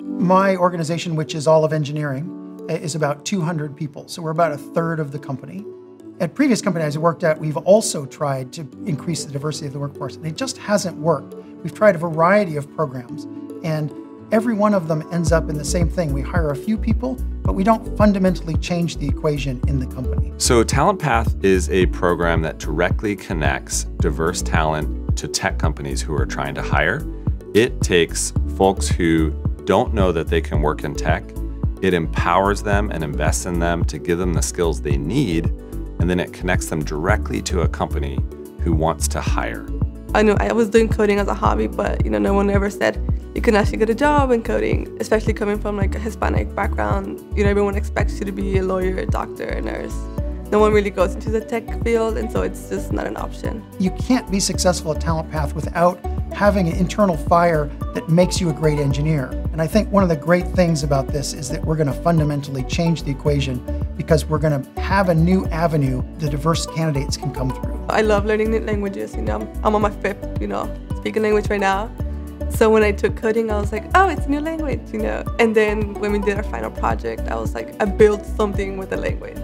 My organization, which is all of engineering, is about 200 people. So we're about a third of the company. At previous companies I worked at, we've also tried to increase the diversity of the workforce, and it just hasn't worked. We've tried a variety of programs, and every one of them ends up in the same thing. We hire a few people, but we don't fundamentally change the equation in the company. So TalentPath is a program that directly connects diverse talent to tech companies who are trying to hire. It takes folks who don't know that they can work in tech, it empowers them and invests in them to give them the skills they need, and then it connects them directly to a company who wants to hire. I knew I was doing coding as a hobby, but no one ever said you can actually get a job in coding, especially coming from like a Hispanic background. Everyone expects you to be a lawyer, a doctor, a nurse. No one really goes into the tech field, and so it's just not an option. You can't be successful at TalentPath without having an internal fire that makes you a great engineer. And I think one of the great things about this is that we're going to fundamentally change the equation because we're going to have a new avenue the diverse candidates can come through. I love learning new languages. I'm on my fifth, speaking language right now. So when I took coding, I was like, oh, it's a new language, And then when we did our final project, I was like, I built something with the language.